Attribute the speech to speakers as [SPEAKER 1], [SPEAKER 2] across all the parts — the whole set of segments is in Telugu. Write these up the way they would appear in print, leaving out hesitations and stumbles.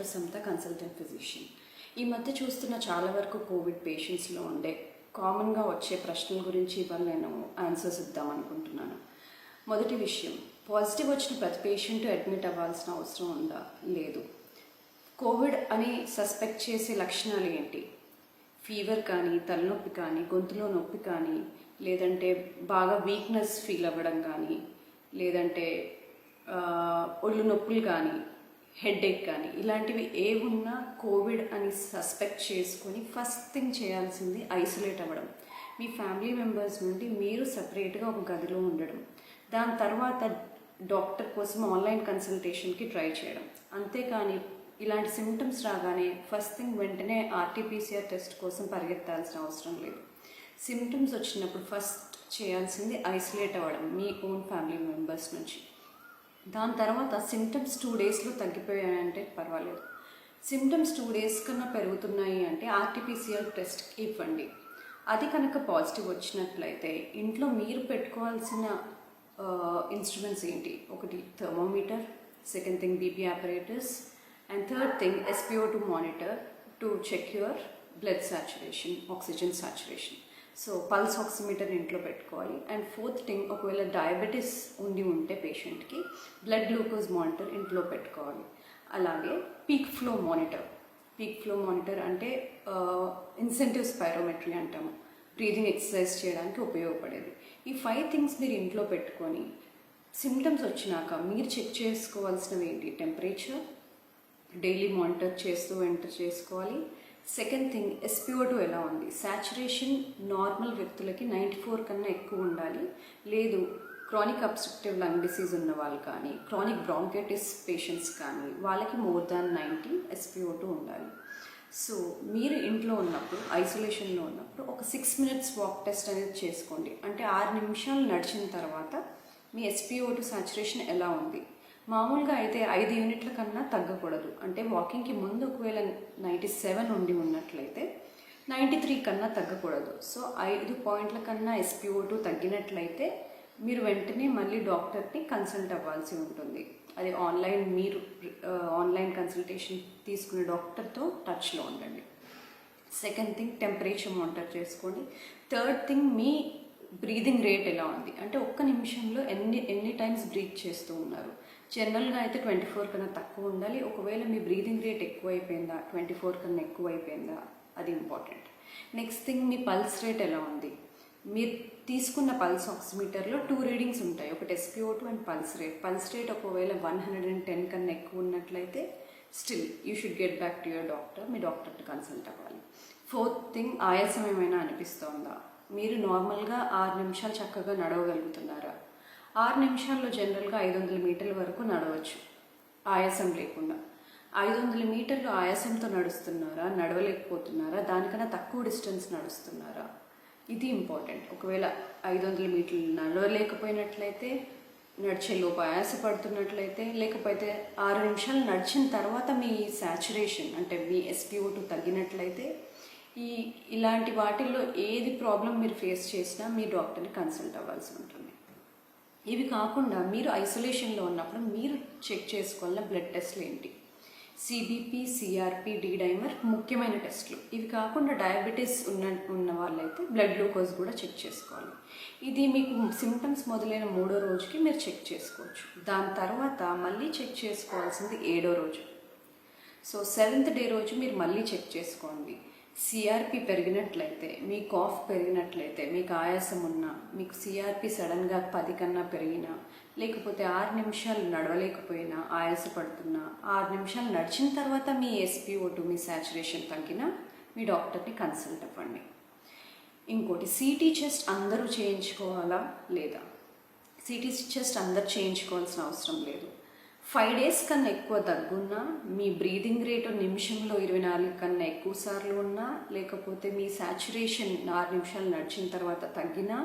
[SPEAKER 1] Doctor Samata consultant physician. ఈ మధ్య చూస్తున్న చాలా వరకు కోవిడ్ పేషెంట్స్లో ఉండే కామన్గా వచ్చే ప్రశ్నల గురించి ఇవాళ నేను ఆన్సర్స్ ఇద్దామనుకుంటున్నాను. మొదటి విషయం, పాజిటివ్ వచ్చిన ప్రతి పేషెంట్ అడ్మిట్ అవ్వాల్సిన అవసరం ఉందా? లేదు. కోవిడ్ అని సస్పెక్ట్ చేసే లక్షణాలు ఏంటి? ఫీవర్ కానీ, తలనొప్పి కానీ, గొంతులో నొప్పి కానీ, లేదంటే బాగా వీక్నెస్ ఫీల్ అవ్వడం కానీ, లేదంటే ఒళ్ళు నొప్పులు కానీ, హెడేక్ కానీ, ఇలాంటివి ఏమున్నా కోవిడ్ అని సస్పెక్ట్ చేసుకొని ఫస్ట్ థింగ్ చేయాల్సింది ఐసోలేట్ అవ్వడం. మీ ఫ్యామిలీ మెంబర్స్ నుండి మీరు సపరేట్గా ఒక గదిలో ఉండడం. దాని తర్వాత డాక్టర్ కోసం ఆన్లైన్ కన్సల్టేషన్కి ట్రై చేయడం. అంతేకాని ఇలాంటి సిమ్టమ్స్ రాగానే ఫస్ట్ థింగ్ వెంటనే ఆర్టీపీసీఆర్ టెస్ట్ కోసం పరిగెత్తాల్సిన అవసరం లేదు. సిమ్టమ్స్ వచ్చినప్పుడు ఫస్ట్ చేయాల్సింది ఐసోలేట్ అవ్వడం మీ ఓన్ ఫ్యామిలీ మెంబర్స్ నుంచి. దాని తర్వాత సిమ్టమ్స్ 2 డేస్లో తగ్గిపోయాయంటే పర్వాలేదు. సిమ్టమ్స్ 2 డేస్ కన్నా పెరుగుతున్నాయి అంటే ఆర్టీపీసీఆర్ టెస్ట్ ఇవ్వండి. అది కనుక పాజిటివ్ వచ్చినట్లయితే ఇంట్లో మీరు పెట్టుకోవాల్సిన ఇన్స్ట్రుమెంట్స్ ఏంటి? ఒకటి thermometer, second thing BP operators, and third thing SpO2 monitor to check your blood saturation, oxygen saturation. So pulse oximeter ఇంట్లో పెట్టుకోవాలి. అండ్ ఫోర్త్ థింగ్, ఒకవేళ డయాబెటీస్ ఉంటే పేషెంట్కి బ్లడ్ గ్లూకోజ్ మానిటర్ ఇంట్లో పెట్టుకోవాలి. అలాగే పీక్ ఫ్లో మానిటర్ అంటే ఇన్సెంటివ్ స్పైరోమెట్రీ అంటాము, బ్రీదింగ్ ఎక్సర్సైజ్ చేయడానికి ఉపయోగపడేది. ఈ 5 థింగ్స్ మీరు ఇంట్లో పెట్టుకొని సిమ్టమ్స్ వచ్చినాక మీరు చెక్ చేసుకోవాల్సినవి ఏంటి? టెంపరేచర్ డైలీ మానిటర్ చేస్తూ ఎంటర్ చేసుకోవాలి. సెకండ్ థింగ్, SpO2 ఎలా ఉంది? సాచురేషన్ నార్మల్ వ్యక్తులకి 94 కన్నా ఎక్కువ ఉండాలి. లేదు క్రానిక్ అబ్స్ట్రక్టివ్ లంగ్ డిసీజ్ ఉన్న వాళ్ళు కానీ, క్రానిక్ బ్రాంకైటిస్ పేషెంట్స్ కానీ, వాళ్ళకి మోర్ దాన్ 90 SpO2 ఉండాలి. సో మీరు ఇంట్లో ఉన్నప్పుడు, ఐసోలేషన్లో ఉన్నప్పుడు ఒక 6 minutes వాక్ టెస్ట్ అనేది చేసుకోండి. అంటే 6 నిమిషాలు నడిచిన తర్వాత మీ SpO2 సాచురేషన్ ఎలా ఉంది? మామూలుగా అయితే 5 యూనిట్ల కన్నా తగ్గకూడదు. అంటే వాకింగ్కి ముందు ఒకవేళ 97 ఉండి ఉన్నట్లయితే 93 కన్నా తగ్గకూడదు. సో 5 పాయింట్ల కన్నా SpO2 తగ్గినట్లయితే మీరు వెంటనే మళ్ళీ డాక్టర్ని కన్సల్ట్ అవ్వాల్సి ఉంటుంది. అది మీరు ఆన్లైన్ కన్సల్టేషన్ తీసుకునే డాక్టర్తో టచ్లో ఉండండి. సెకండ్ థింగ్, టెంపరేచర్ మానిటర్ చేసుకోండి. థర్డ్ థింగ్, మీ బ్రీదింగ్ రేట్ ఎలా ఉంది? అంటే ఒక్క నిమిషంలో ఎన్ని టైమ్స్ బ్రీత్ చేస్తూ ఉన్నారు? జనరల్గా అయితే 24 కన్నా తక్కువ ఉండాలి. ఒకవేళ మీ బ్రీదింగ్ రేట్ ఎక్కువైపోయిందా, 24 కన్నా ఎక్కువైపోయిందా, అది ఇంపార్టెంట్. నెక్స్ట్ థింగ్, మీ పల్స్ రేట్ ఎలా ఉంది? మీరు తీసుకున్న పల్స్ ఆక్సిమీటర్లో 2 రీడింగ్స్ ఉంటాయి, ఒకటి SpO2 అండ్ పల్స్ రేట్ ఒకవేళ 110 కన్నా ఎక్కువ ఉన్నట్లయితే still you should get back to your doctor. మీ డాక్టర్ని కన్సల్ట్ అవ్వాలి. ఫోర్త్ థింగ్, ఆయాసం ఏమైనా అనిపిస్తోందా? మీరు నార్మల్గా 6 నిమిషాలు చక్కగా నడవగలుగుతున్నారా? 6 నిమిషాల్లో జనరల్గా 500 మీటర్ల వరకు నడవచ్చు ఆయాసం లేకుండా. 500 మీటర్లు ఆయాసంతో నడుస్తున్నారా, నడవలేకపోతున్నారా, దానికన్నా తక్కువ డిస్టెన్స్ నడుస్తున్నారా? ఇది ఇంపార్టెంట్. ఒకవేళ 500 మీటర్లు నడవలేకపోయినట్లయితే, నడిచేలోపు ఆయాసపడుతున్నట్లయితే, లేకపోతే 6 నిమిషాలు నడిచిన తర్వాత మీ సాచురేషన్ అంటే మీ SpO2 తగ్గినట్లయితే, ఇలాంటి వాటిల్లో ఏది ప్రాబ్లం మీరు ఫేస్ చేసినా మీ డాక్టర్ని కన్సల్ట్ అవ్వాల్సి ఉంటుంది. ఇవి కాకుండా మీరు ఐసోలేషన్లో ఉన్నప్పుడు మీరు చెక్ చేసుకోవాలన్న బ్లడ్ టెస్ట్లు ఏంటి? CBP, CRP, D-డైమర్ ముఖ్యమైన టెస్ట్లు. ఇవి కాకుండా డయాబెటీస్ ఉన్న వాళ్ళైతే బ్లడ్ గ్లూకోజ్ కూడా చెక్ చేసుకోవాలి. ఇది మీకు సిమ్టమ్స్ మొదలైన 3వ రోజుకి మీరు చెక్ చేసుకోవచ్చు. దాని తర్వాత మళ్ళీ చెక్ చేసుకోవాల్సింది 7వ రోజు. సో 7th డే రోజు మీరు మళ్ళీ చెక్ చేసుకోండి. CRP పెరిగినట్లయితే, మీ కాఫ్ పెరిగినట్లయితే, మీకు ఆయాసం ఉన్నా, మీకు CRP సడన్గా 10 కన్నా పెరిగినా, లేకపోతే 6 నిమిషాలు నడవలేకపోయినా, ఆయాసపడుతున్నా, 6 నిమిషాలు నడిచిన తర్వాత మీ SpO2 మీ సాచురేషన్ తగ్గినా మీ డాక్టర్ని కన్సల్ట్ అవ్వండి. ఇంకోటి, CT చెస్ట్ అందరూ చేయించుకోవాలా లేదా? CT చెస్ట్ అందరూ చేయించుకోవాల్సిన అవసరం లేదు. 5 days కన్నా ఎక్కువ దగ్గున్నా, మీ బ్రీదింగ్ రేటు నిమిషంలో 24 కన్నా ఎక్కువ సార్లు ఉన్నా, లేకపోతే మీ సాచురేషన్ 6 నిమిషాలు నడిచిన తర్వాత తగ్గినా,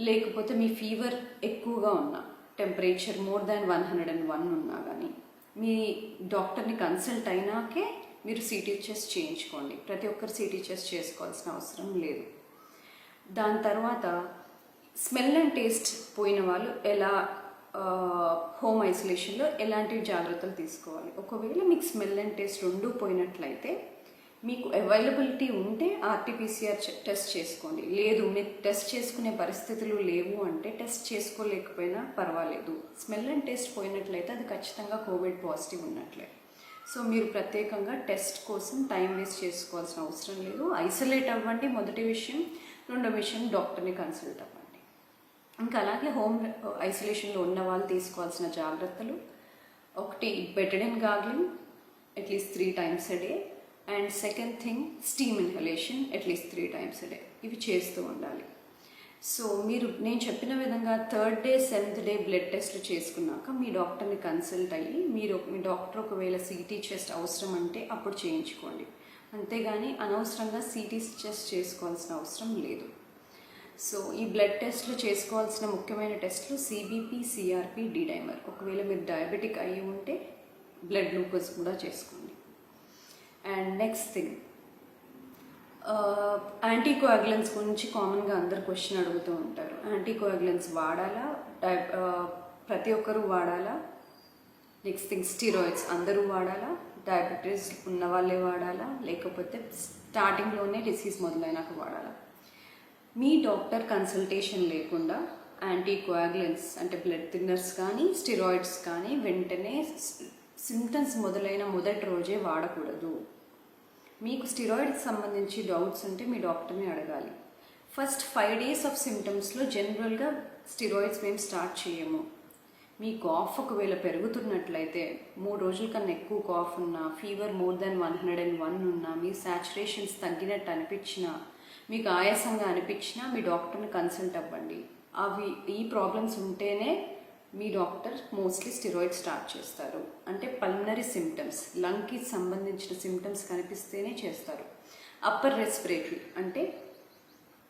[SPEAKER 1] లేకపోతే మీ ఫీవర్ ఎక్కువగా ఉన్నా, టెంపరేచర్ మోర్ దాన్ 101 ఉన్నా కానీ మీ డాక్టర్ని కన్సల్ట్ అయినాకే మీరు CT చెస్ట్ చేయించుకోండి. ప్రతి ఒక్కరు CT చెస్ట్ చేసుకోవాల్సిన అవసరం లేదు. దాని తర్వాత స్మెల్ అండ్ టేస్ట్ పోయిన వాళ్ళు ఎలా హోమ్ ఐసోలేషన్లో ఎలాంటి జాగ్రత్తలు తీసుకోవాలి. ఒకవేళ మీకు స్మెల్ అండ్ టేస్ట్ రెండూ పోయినట్లయితే మీకు అవైలబిలిటీ ఉంటే ఆర్టీపీసీఆర్ టెస్ట్ చేసుకోండి. లేదు మీకు టెస్ట్ చేసుకునే పరిస్థితులు లేవు అంటే టెస్ట్ చేసుకోలేకపోయినా పర్వాలేదు. స్మెల్ అండ్ టేస్ట్ పోయినట్లయితే అది ఖచ్చితంగా కోవిడ్ పాజిటివ్ ఉన్నట్లే. సో మీరు ప్రత్యేకంగా టెస్ట్ కోసం టైం వేస్ట్ చేసుకోవాల్సిన అవసరం లేదు. ఐసోలేట్ అవ్వండి మొదటి విషయం. రెండో విషయం డాక్టర్ని కన్సల్ట్ అవ్వండి. ఇంకా అలాగే హోమ్ ఐసోలేషన్లో ఉన్న వాళ్ళు తీసుకోవాల్సిన జాగ్రత్తలు, ఒకటి betadine gargling at least 3 times a day, and second thing steam inhalation at least 3 times a day. ఇవి చేస్తూ ఉండాలి. సో మీరు నేను చెప్పిన విధంగా 3rd day 7th day blood టెస్ట్లు చేసుకున్నాక మీ డాక్టర్ని కన్సల్ట్ అయ్యి మీ డాక్టర్ ఒకవేళ సిటీ చెస్ట్ అవసరం అంటే అప్పుడు చేయించుకోండి. అంతేగాని అనవసరంగా సిటీ చెస్ట్ చేసుకోవాల్సిన అవసరం లేదు. సో ఈ బ్లడ్ టెస్ట్లు చేసుకోవాల్సిన ముఖ్యమైన టెస్ట్లు సిబిపి, సిఆర్పి, డి డైమర్. ఒకవేళ మీరు డయాబెటిక్ అయ్యి ఉంటే బ్లడ్ గ్లూకోజ్ కూడా చేసుకోండి. అండ్ నెక్స్ట్ థింగ్, యాంటీకోయాగులెంట్స్ గురించి కామన్గా అందరు క్వశ్చన్ అడుగుతూ ఉంటారు. యాంటీకోయాగులెంట్స్ వాడాలా, ప్రతి ఒక్కరూ వాడాలా? నెక్స్ట్ థింగ్, స్టీరాయిడ్స్ అందరూ వాడాలా? డయాబెటీస్ ఉన్న వాళ్ళే వాడాలా, లేకపోతే స్టార్టింగ్లోనే డిసీజ్ మొదలైనాక వాడాలా? మీ డాక్టర్ కన్సల్టేషన్ లేకుండా యాంటీకోయాగులెంట్స్ అంటే బ్లడ్ థిన్నర్స్ కానీ స్టిరాయిడ్స్ కానీ వెంటనే సిమ్టమ్స్ మొదలైన మొదటి రోజే వాడకూడదు. మీకు స్టిరాయిడ్స్ సంబంధించి డౌట్స్ ఉంటే మీ డాక్టర్ని అడగాలి. ఫస్ట్ 5 days ఆఫ్ సిమ్టమ్స్లో జనరల్గా స్టిరాయిడ్స్ మేము స్టార్ట్ చేయము. మీ కాఫ్ ఒకవేళ పెరుగుతున్నట్లయితే 3 రోజుల కన్నా ఎక్కువ కాఫ్ ఉన్నా, ఫీవర్ మోర్ దాన్ 101 ఉన్నా, మీ సాచురేషన్స్ తగ్గినట్టు అనిపించినా, మీకు ఆయాసంగా అనిపించినా మీ డాక్టర్ని కన్సల్ట్ అవ్వండి. ఈ ప్రాబ్లమ్స్ ఉంటేనే మీ డాక్టర్ మోస్ట్లీ స్టిరాయిడ్ స్టార్ట్ చేస్తారు. అంటే పల్మనరీ సిమ్టమ్స్, లంగ్కి సంబంధించిన సిమ్టమ్స్ కనిపిస్తేనే చేస్తారు. అప్పర్ రెస్పిరేటరీ అంటే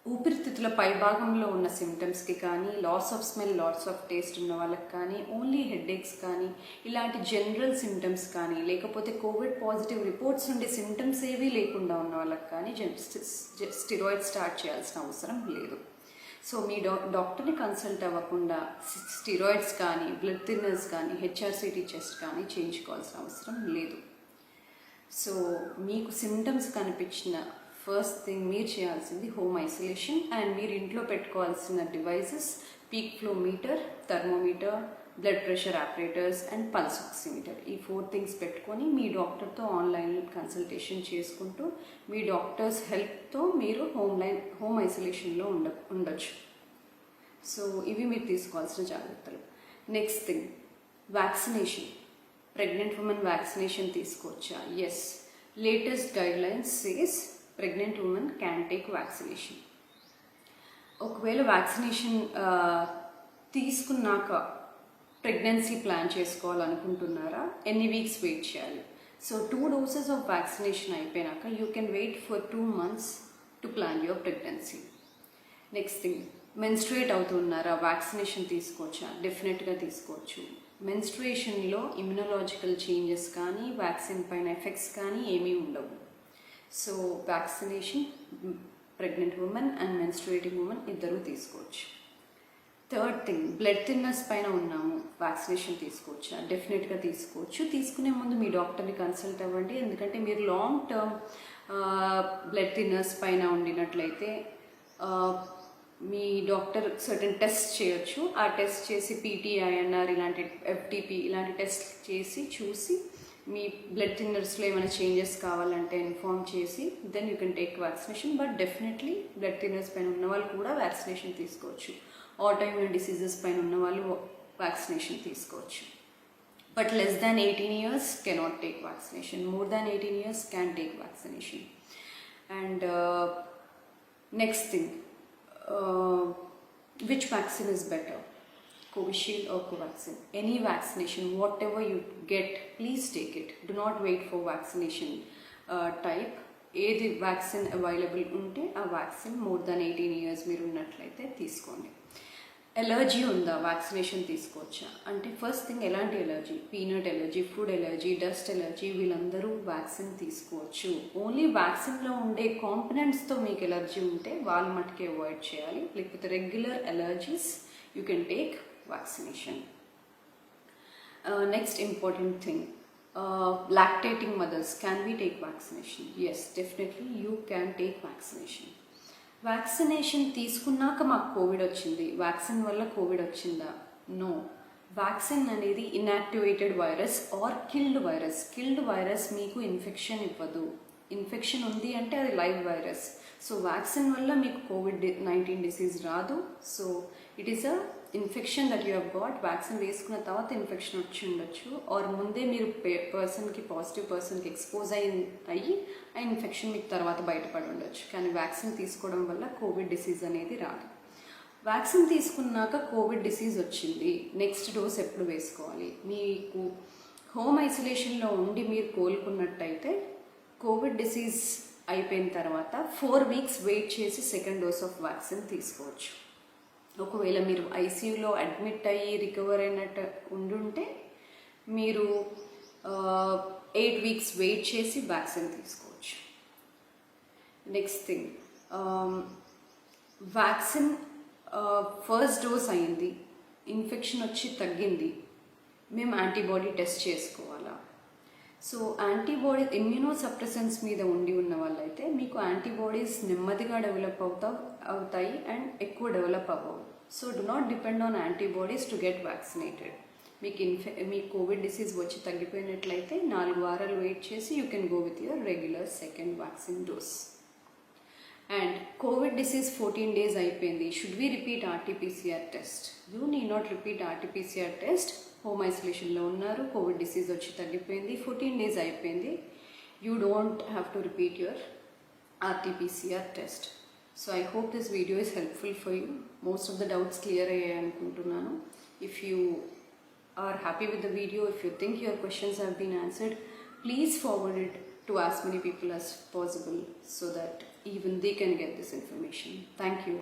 [SPEAKER 1] ఊపిరితిత్తుల పైభాగంలో ఉన్న సిమ్టమ్స్కి కానీ, loss of smell, loss of taste ఉన్న వాళ్ళకి కానీ, ఓన్లీ హెడేక్స్ కానీ, ఇలాంటి జనరల్ సిమ్టమ్స్ కానీ, లేకపోతే కోవిడ్ పాజిటివ్ రిపోర్ట్స్ ఉండే సిమ్టమ్స్ ఏవీ లేకుండా ఉన్న వాళ్ళకి కానీ స్టిరాయిడ్ స్టార్ట్ చేయాల్సిన అవసరం లేదు. సో మీ డాక్టర్ని కన్సల్ట్ అవ్వకుండా స్టిరాయిడ్స్ కానీ, బ్లడ్ థిన్నర్స్ కానీ, హెచ్ఆర్సిటీ చెస్ట్ కానీ చేయించుకోవాల్సిన అవసరం లేదు. సో మీకు సిమ్టమ్స్ కనిపించిన ఫస్ట్ థింగ్ మీరు చేయాల్సింది హోమ్ ఐసోలేషన్. అండ్ మీరు ఇంట్లో పెట్టుకోవాల్సిన devices peak flow meter, thermometer, blood pressure operators and pulse oximeter. ఈ 4 things పెట్టుకొని మీ డాక్టర్తో ఆన్లైన్ కన్సల్టేషన్ చేసుకుంటూ మీ డాక్టర్స్ హెల్ప్తో మీరు హోమ్ ఐసోలేషన్లో ఉండొచ్చు. సో ఇవి మీరు తీసుకోవాల్సిన జాగ్రత్తలు. Next thing, vaccination. Pregnant women vaccination తీసుకోవచ్చా? Yes, latest guidelines says pregnant women can take vaccination. ఒకవేళ వ్యాక్సినేషన్ తీసుకున్నాక ప్రెగ్నెన్సీ ప్లాన్ చేసుకోవాలనుకుంటున్నారా? ఎన్ని వీక్స్ వెయిట్ చేయాలి? సో 2 doses ఆఫ్ వ్యాక్సినేషన్ అయిపోయినాక you can wait for 2 months to plan your pregnancy. Next thing, menstruate అవుతున్నారా? వ్యాక్సినేషన్ తీసుకోవచ్చా? డెఫినెట్గా తీసుకోవచ్చు. మెన్స్ట్రుయేషన్లో ఇమ్యునలాజికల్ చేంజెస్ కానీ, వ్యాక్సిన్ పైన ఎఫెక్ట్స్ కానీ ఏమీ ఉండవు. So vaccination pregnant women and మెన్స్ట్రుయేటింగ్ women ఇద్దరూ తీసుకోవచ్చు. థర్డ్ థింగ్, బ్లడ్ థిన్నర్స్ పైన ఉన్నాము, వ్యాక్సినేషన్ తీసుకోవచ్చా? డెఫినెట్గా తీసుకోవచ్చు. తీసుకునే ముందు మీ డాక్టర్ని కన్సల్ట్ అవ్వండి. ఎందుకంటే మీరు లాంగ్ టర్మ్ బ్లడ్ థిన్నర్స్ పైన ఉండినట్లయితే మీ డాక్టర్ సర్టన్ టెస్ట్ చేయొచ్చు. ఆ టెస్ట్ చేసి పీటీఐఎన్ఆర్ ఇలాంటి ఎఫ్టీపీ ఇలాంటి టెస్ట్ చేసి చూసి మీ బ్లడ్ థిన్నర్స్లో ఏమైనా చేంజెస్ కావాలంటే ఇన్ఫార్మ్ చేసి then you can take vaccination. But definitely blood thinners పైన ఉన్న వాళ్ళు కూడా వ్యాక్సినేషన్ తీసుకోవచ్చు. ఆటోఇమ్యూన్ డిసీజెస్ పైన ఉన్న వాళ్ళు వ్యాక్సినేషన్ తీసుకోవచ్చు. But less than 18 years cannot take vaccination. More than 18 years can take vaccination. And next thing, which vaccine is better? Covishield or Covaxin? Any vaccination, whatever you get, please take it. Do not wait for vaccination type. ఏది వ్యాక్సిన్ అవైలబుల్ ఉంటే ఆ వ్యాక్సిన్ మోర్ దాన్ 18 years మీరు ఉన్నట్లయితే తీసుకోండి. ఎలర్జీ ఉందా? వ్యాక్సినేషన్ తీసుకోవచ్చా అంటే ఫస్ట్ థింగ్, ఎలాంటి allergy? Peanut allergy, food allergy, dust allergy, వీళ్ళందరూ వ్యాక్సిన్ తీసుకోవచ్చు. ఓన్లీ వ్యాక్సిన్లో ఉండే కాంపనెంట్స్తో మీకు ఎలర్జీ ఉంటే వాళ్ళు మటుకే అవాయిడ్ చేయాలి. లేకపోతే regular allergies you can take vaccination. Next important thing, lactating mothers, can we take vaccination? Yes, definitely you can take vaccination. Vaccination తీసుకున్నాక మాకు కోవిడ్ వచ్చింది, వ్యాక్సిన్ వల్ల కోవిడ్ వచ్చిందా? నో. వ్యాక్సిన్ అనేది inactivated virus are killed virus మీకు ఇన్ఫెక్షన్ ఇవ్వదు. ఇన్ఫెక్షన్ ఉంది అంటే అది లైవ్ వైరస్. సో వ్యాక్సిన్ వల్ల మీకు COVID-19 డిసీజ్ రాదు. So it is a infection that you have got. Vaccine వేసుకున్న తర్వాత ఇన్ఫెక్షన్ వచ్చి ఉండొచ్చు, ఆర్ ముందే మీరు పాజిటివ్ పర్సన్కి ఎక్స్పోజ్ అయ్యి ఆ ఇన్ఫెక్షన్ మీకు తర్వాత బయటపడి ఉండొచ్చు. కానీ వ్యాక్సిన్ తీసుకోవడం వల్ల కోవిడ్ డిసీజ్ అనేది రాదు. వ్యాక్సిన్ తీసుకున్నాక కోవిడ్ డిసీజ్ వచ్చింది, నెక్స్ట్ డోస్ ఎప్పుడు వేసుకోవాలి? మీకు హోమ్ ఐసోలేషన్లో ఉండి మీరు కోలుకున్నట్టయితే కోవిడ్ డిసీజ్ అయిపోయిన తర్వాత 4 weeks వెయిట్ చేసి సెకండ్ డోస్ ఆఫ్ వ్యాక్సిన్ తీసుకోవచ్చు. ఒకవేళ మీరు ఐసీయూలో అడ్మిట్ అయ్యి రికవర్ అయినట్టు ఉండుంటే మీరు 8 weeks వెయిట్ చేసి వ్యాక్సిన్ తీసుకోవచ్చు. Next thing, vaccine first dose అయింది, ఇన్ఫెక్షన్ వచ్చి తగ్గింది, మేము యాంటీబాడీ టెస్ట్ చేసుకోవాలా? సో యాంటీబాడీ ఇమ్యూనోసప్రెసెన్స్ మీద ఉండి ఉన్న వాళ్ళైతే మీకు యాంటీబాడీస్ నెమ్మదిగా డెవలప్ అవుతాయి అండ్ ఎక్కువ డెవలప్ అవ్వవు. So do not depend on antibodies to get vaccinated. మీకు కోవిడ్ డిసీజ్ వచ్చి తగ్గిపోయినట్లయితే 4 వారాలు వెయిట్ చేసి you can go with your regular second vaccine dose. And covid disease 14 days అయిపోయింది, should we repeat RT-PCR test? You need not repeat RT-PCR test. Home ఐసోలేషన్లో ఉన్నారు, కోవిడ్ డిసీజ్ వచ్చి తగ్గిపోయింది, 14 days అయిపోయింది, you don't have to repeat your RT-PCR test. So I hope this video is helpful for you. Most of the doubts clear అయ్యాయి అనుకుంటున్నాను. If you are happy with the video, if you think your questions have been answered, please forward it to as many people as possible so that even they can get this information. Thank you.